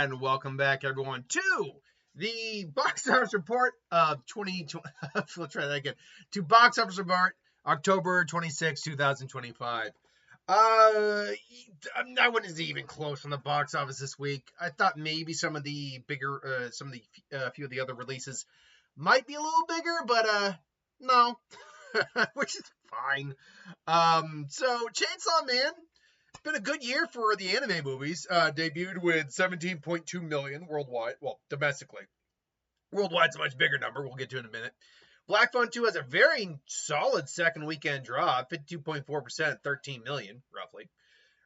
And welcome back, everyone, to the box office report of 2020. Let's try that again. To box office report, October 26, 2025. I wasn't even close on the box office this week. I thought maybe some of the bigger, few of the other releases might be a little bigger, but no, which is fine. So Chainsaw Man. It's been a good year for the anime movies. Debuted with 17.2 million worldwide. Well, domestically. Worldwide's a much bigger number. We'll get to in a minute. Black Phone 2 has a very solid second weekend draw, 52.4%, 13 million, roughly.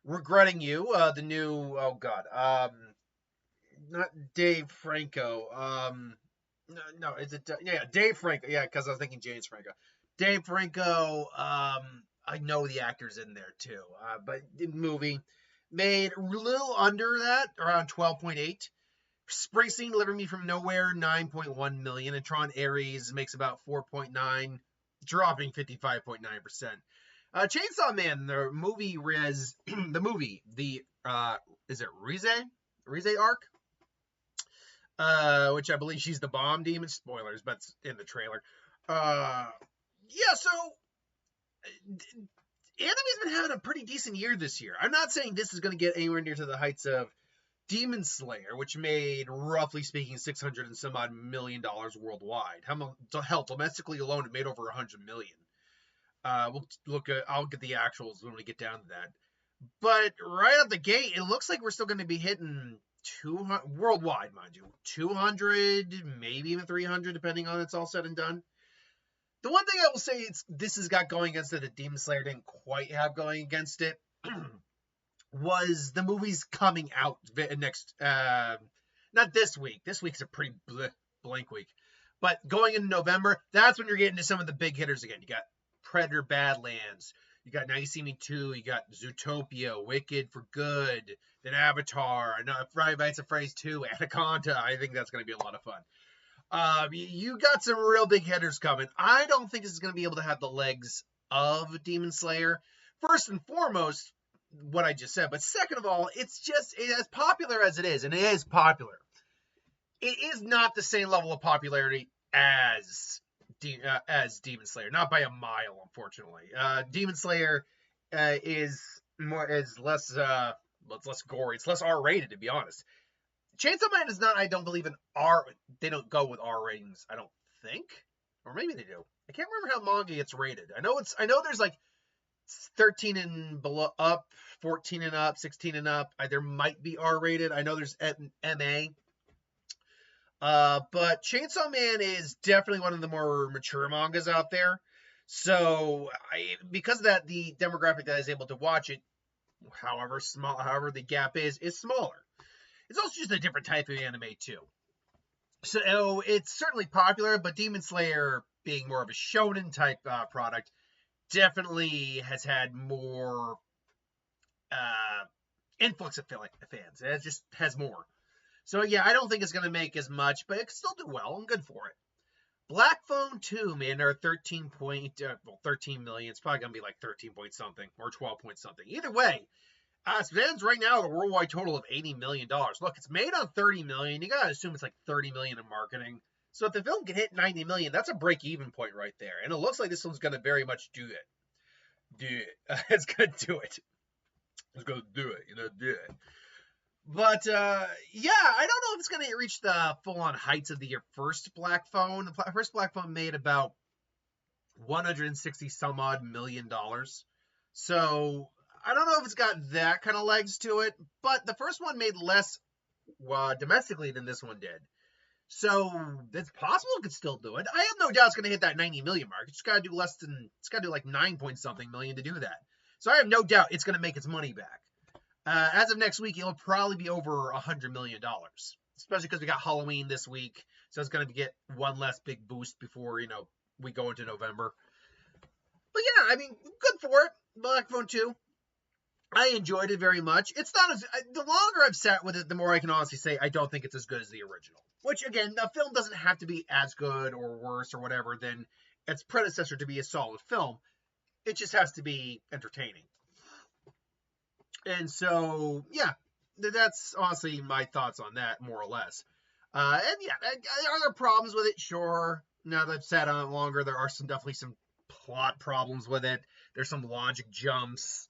Regretting You, the new, not Dave Franco. No, is it, Dave Franco. Yeah, because I was thinking James Franco. Dave Franco, I know the actors in there too, but the movie made a little under that, around 12.8. Springsteen, Deliver Me from Nowhere, 9.1 million, and Tron Ares makes about 4.9, dropping 55.9%. Chainsaw Man, the movie is it Rize arc? Which I believe she's the bomb demon. Spoilers, but it's in the trailer. So anime's been having a pretty decent year this year. I'm not saying this is going to get anywhere near to the heights of Demon Slayer, which made, roughly speaking, 600 and some odd $1 million worldwide. Hell, domestically alone, it made over 100 million. I'll get the actuals when we get down to that. But right out the gate, it looks like we're still going to be hitting 200 worldwide, mind you, 200, maybe even 300, depending on it's all said and done. The one thing I will say this has got going against it that Demon Slayer didn't quite have going against it was the movies coming out next, not this week. This week's a pretty blank week. But going into November, that's when you're getting to some of the big hitters again. You got Predator Badlands. You got Now You See Me 2. You got Zootopia, Wicked for Good, then Avatar, Friday Nights at Freddy's 2, Anaconda. I think that's going to be a lot of fun. You got some real big hitters coming. I don't think this is going to be able to have the legs of Demon Slayer. First and foremost, what I just said. But second of all, it's as popular as it is, and it is popular. It is not the same level of popularity as Demon Slayer. Not by a mile, unfortunately. Demon Slayer is less gory. It's less R-rated, to be honest. Chainsaw Man is not, I don't believe, they don't go with R ratings, I don't think. Or maybe they do. I can't remember how manga gets rated. I know there's like 13 and below up, 14 and up, 16 and up. There might be R rated. I know there's MA. But Chainsaw Man is definitely one of the more mature mangas out there. So because of that, the demographic that is able to watch it, however the gap is smaller. It's also just a different type of anime, too. So it's certainly popular, but Demon Slayer, being more of a shonen type product, definitely has had more influx of fans. It just has more. So, yeah, I don't think it's going to make as much, but it can still do well. I'm good for it. Black Phone 2, man, they're 13 million. It's probably going to be like 13 point something or 12 point something. Either way. It stands right now at a worldwide total of $80 million. Look, it's made on $30 million. You gotta assume it's like $30 million in marketing. So if the film can hit $90 million, that's a break-even point right there. And it looks like this one's gonna very much do it. It's gonna do it. It's gonna do it. But I don't know if it's gonna reach the full-on heights of the first Black Phone. The first Black Phone made about 160 some odd million dollars. So I don't know if it's got that kind of legs to it, but the first one made less domestically than this one did. So it's possible it could still do it. I have no doubt it's going to hit that 90 million mark. It's got to do like 9 point something million to do that. So I have no doubt it's going to make its money back. As of next week, it'll probably be over $100 million, especially because we got Halloween this week. So it's going to get one less big boost before, we go into November. But yeah, I mean, good for it. Black Phone 2. I enjoyed it very much. It's not the longer I've sat with it, the more I can honestly say I don't think it's as good as the original. Which, again, the film doesn't have to be as good or worse or whatever than its predecessor to be a solid film. It just has to be entertaining. And so, yeah, that's honestly my thoughts on that, more or less. And yeah, are there problems with it? Sure. Now that I've sat on it longer, there are definitely some plot problems with it. There's some logic jumps,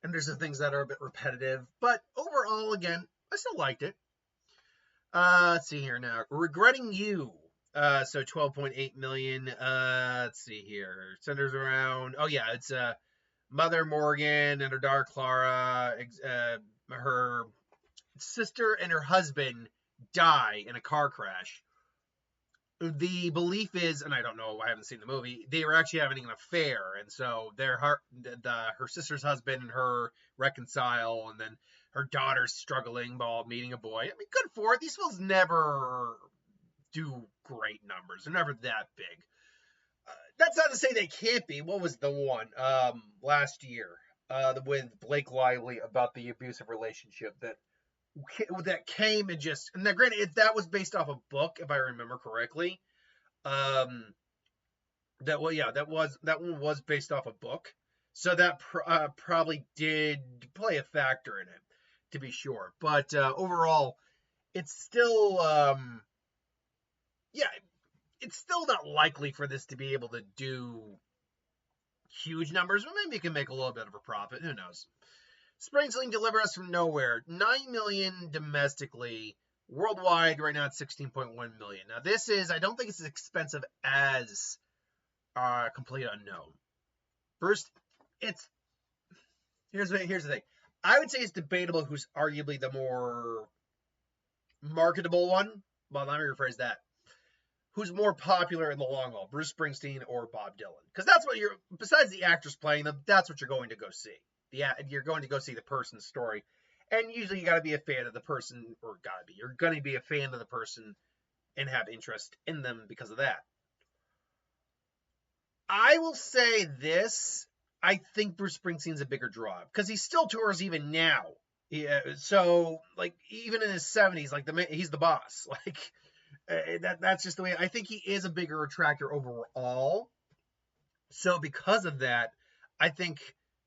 and there's some things that are a bit repetitive. But overall, again, I still liked it. Let's see here now. Regretting You. So 12.8 million. Let's see here. Centers around. Oh yeah, it's Mother Morgan and her daughter Clara. Her sister and her husband die in a car crash. The belief is, and I don't know, I haven't seen the movie, they were actually having an affair, and so her sister's husband and her reconcile, and then her daughter's struggling while meeting a boy. I mean, good for it. These films never do great numbers. They're never that big. That's not to say they can't be. What was the one last year with Blake Lively about the abusive relationship that came and just, and now granted that was based off a book if I remember correctly. That one was based off a book, so that probably did play a factor in it, to be sure. But overall, it's still yeah, it's still not likely for this to be able to do huge numbers, but maybe it can make a little bit of a profit. Who knows? Springsteen Deliver Us from Nowhere, 9 million domestically. Worldwide, right now, it's 16.1 million. Now, this is, I don't think it's as expensive as Complete Unknown. First, here's the thing. I would say it's debatable who's arguably the more marketable one. Well, let me rephrase that. Who's more popular in the long haul, Bruce Springsteen or Bob Dylan? Because that's what besides the actors playing them, that's what you're going to go see. You're going to go see the person's story. And usually you got to be a fan of the person, you're going to be a fan of the person and have interest in them because of that. I will say this, I think Bruce Springsteen's a bigger draw because he still tours even now. Yeah, so like even in his 70s, like he's the boss. Like that's just the way. I think he is a bigger attractor overall. So because of that, I think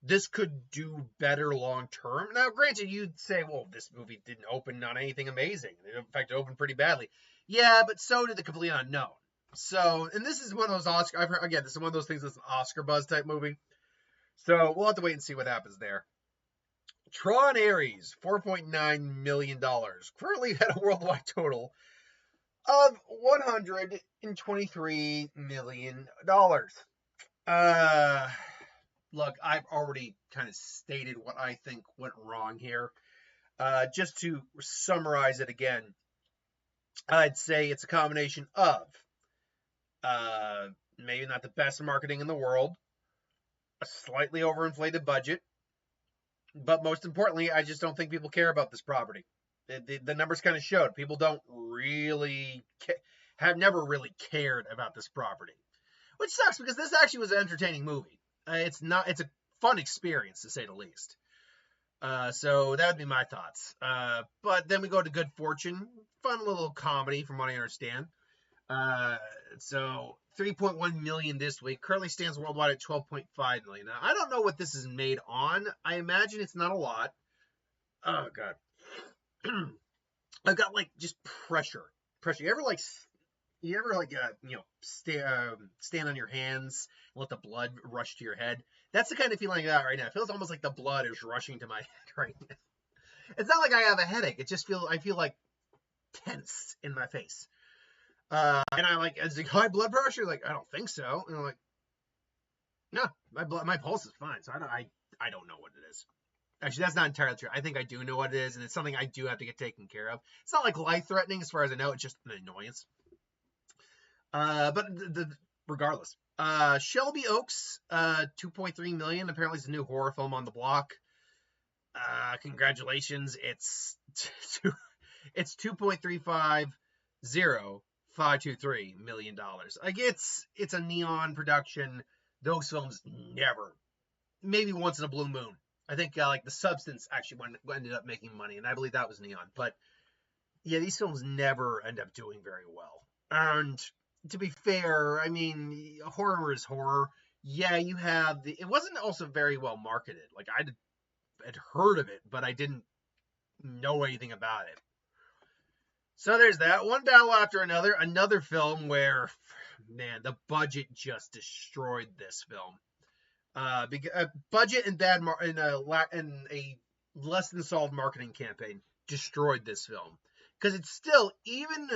this could do better long term. Now, granted, you'd say, well, this movie didn't open on anything amazing. In fact, it opened pretty badly. Yeah, but so did The Complete Unknown. So, and this is one of those Oscar. I've heard, again, this is one of those things that's an Oscar buzz type movie. So we'll have to wait and see what happens there. Tron Ares, $4.9 million, currently at a worldwide total of $123 million. Look, I've already kind of stated what I think went wrong here. Just to summarize it again, I'd say it's a combination of maybe not the best marketing in the world, a slightly overinflated budget, but most importantly, I just don't think people care about this property. The numbers kind of showed people don't really have never really cared about this property, which sucks because this actually was an entertaining movie. It's a fun experience to say the least. So that would be my thoughts. But then we go to Good Fortune, fun little comedy from what I understand. So 3.1 million this week, currently stands worldwide at 12.5 million. Now, I don't know what this is made on. I imagine it's not a lot. Oh god. I've got like just pressure. You ever stand on your hands and let the blood rush to your head? That's the kind of feeling I got right now. It feels almost like the blood is rushing to my head right now. It's not like I have a headache. It just I feel like tense in my face. And I like, is it high blood pressure? Like, I don't think so. And I'm like, no, my pulse is fine. So I don't know what it is. Actually, that's not entirely true. I think I do know what it is, and it's something I do have to get taken care of. It's not like life-threatening as far as I know. It's just an annoyance. But regardless, Shelby Oaks, 2.3 million. Apparently, it's a new horror film on the block. Congratulations, it's $2.350,523 million. Like it's a Neon production. Those films never, maybe once in a blue moon. I think like The Substance actually ended up making money, and I believe that was Neon. But yeah, these films never end up doing very well. And to be fair, I mean, horror is horror. Yeah, you have it wasn't also very well marketed. Like I had heard of it, but I didn't know anything about it. So there's that. One battle after another. Another film where, man, the budget just destroyed this film. Budget and and a less than solid marketing campaign destroyed this film, because it's still, even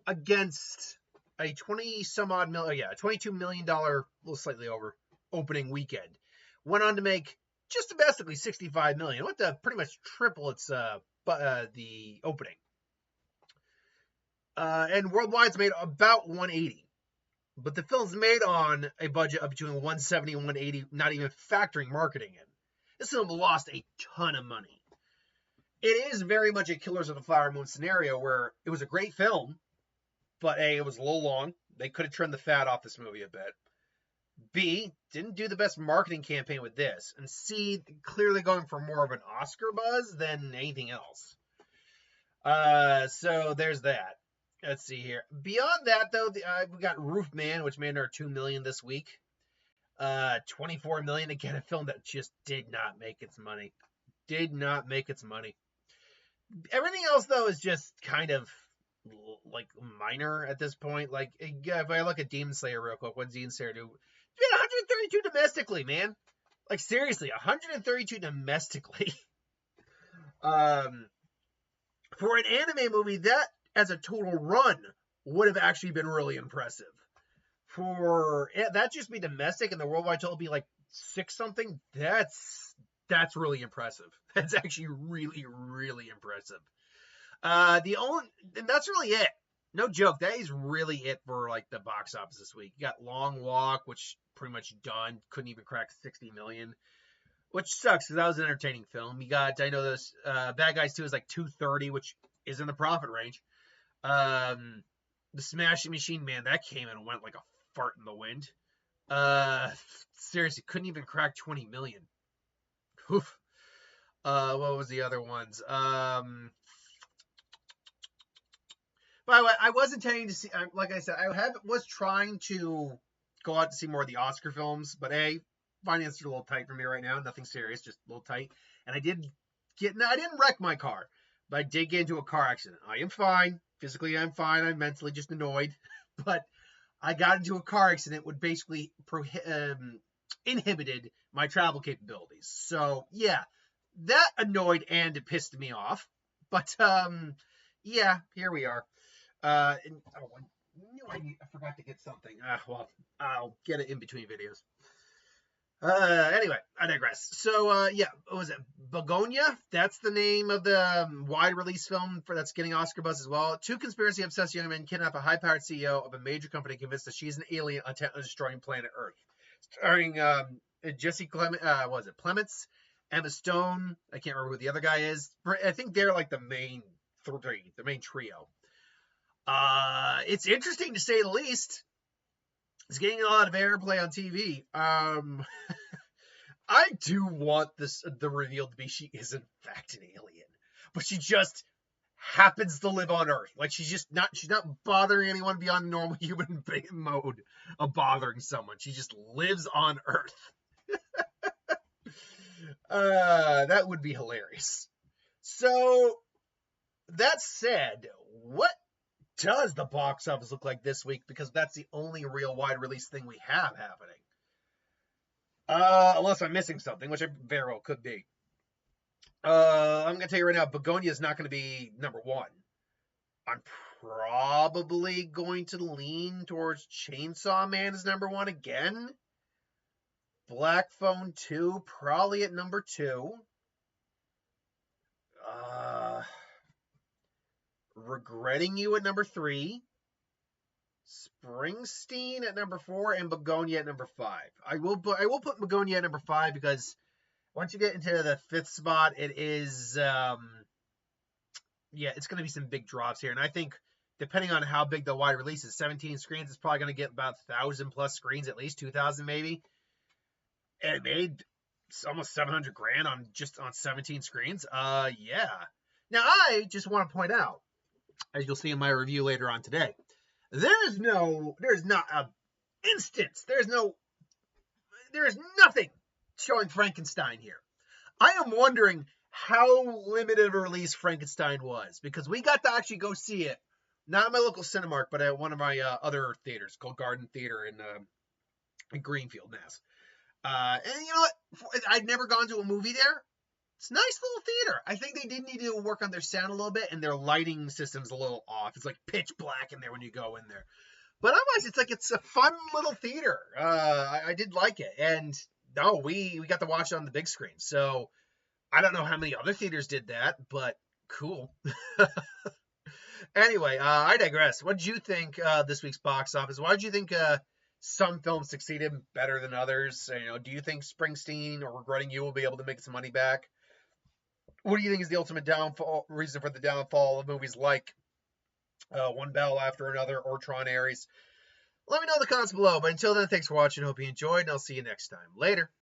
against a $22 million, a little slightly over, opening weekend, went on to make just domestically $65 million. What the pretty much triple its the opening. And worldwide it's made about 180. But the film's made on a budget of between 170 and 180, not even factoring marketing in. This film lost a ton of money. It is very much a Killers of the Flower Moon scenario, where it was a great film, but A, it was a little long. They could have trimmed the fat off this movie a bit. B, didn't do the best marketing campaign with this. And C, clearly going for more of an Oscar buzz than anything else. So there's that. Let's see here. Beyond that, though, we got Roof Man, which made another $2 million this week. $24 million, again, a film that just did not make its money. Did not make its money. Everything else, though, is just kind of like minor at this point. Like, if I look at Demon Slayer real quick, what did Demon Slayer do? It did 132 domestically, man. Like, seriously, 132 domestically. For an anime movie, that as a total run would have actually been really impressive. For that just be domestic and the worldwide total be like 6 something, that's really impressive. That's actually really, really impressive. And that's really it. No joke, that is really it for like the box office this week. You got Long Walk, which pretty much done, couldn't even crack 60 million. Which sucks, because that was an entertaining film. You got, I know this, Bad Guys 2 is like 230, which is in the profit range. The Smashing Machine, man, that came in and went like a fart in the wind. Seriously, couldn't even crack 20 million. Oof. What was the other ones? By the way, I was intending to see, like I said, was trying to go out to see more of the Oscar films, but finances are a little tight for me right now. Nothing serious, just a little tight. And I didn't wreck my car, but I did get into a car accident. I am fine. Physically, I'm fine. I'm mentally just annoyed. But I got into a car accident which basically inhibited my travel capabilities. So, yeah, that annoyed and pissed me off. But, yeah, here we are. I forgot to get something. Well, I'll get it in between videos. Anyway, I digress. So, yeah, what was it? Begonia? That's the name of the wide release film that's getting Oscar buzz as well. 2 conspiracy-obsessed young men kidnap a high-powered CEO of a major company convinced that she's an alien intent on destroying planet Earth. Starring Jesse Plemons, Emma Stone. I can't remember who the other guy is. I think they're like the main trio. It's interesting to say the least. It's getting a lot of airplay on TV. I do want the reveal to be she is in fact an alien, but she just happens to live on Earth. Like she's not bothering anyone beyond normal human mode of bothering someone. She just lives on Earth. That would be hilarious. So that said, what does the box office look like this week? Because that's the only real wide release thing we have happening. Unless I'm missing something, which I very well could be. I'm gonna tell you right now, Begonia is not gonna be number 1. I'm probably going to lean towards Chainsaw Man as number 1 again. Black Phone 2 probably at number 2. Regretting You at number 3. Springsteen at number 4 and Begonia at number 5. I will put Begonia at number 5 because once you get into the 5th spot, it is it's going to be some big drops here. And I think depending on how big the wide release is, 17 screens is probably going to get about 1,000 plus screens, at least 2,000 maybe. And it made almost $700,000 on 17 screens. Yeah. Now I just want to point out, as you'll see in my review later on today, there's not an instance, there's nothing showing Frankenstein here. I am wondering how limited a release Frankenstein was, because we got to actually go see it, not at my local Cinemark, but at one of my other theaters called Garden Theater in Greenfield, Mass. And you know what? I'd never gone to a movie there. It's a nice little theater. I think they did need to work on their sound a little bit, and their lighting system's a little off. It's like pitch black in there when you go in there. But otherwise, it's a fun little theater. I did like it, and no, we got to watch it on the big screen. So I don't know how many other theaters did that, but cool. Anyway, I digress. What did you think this week's box office? Why did you think some films succeeded better than others? You know, do you think Springsteen or Regretting You will be able to make some money back? What do you think is the ultimate reason for the downfall of movies like One Bell After Another or Tron Ares? Let me know in the comments below. But until then, thanks for watching. Hope you enjoyed, and I'll see you next time. Later.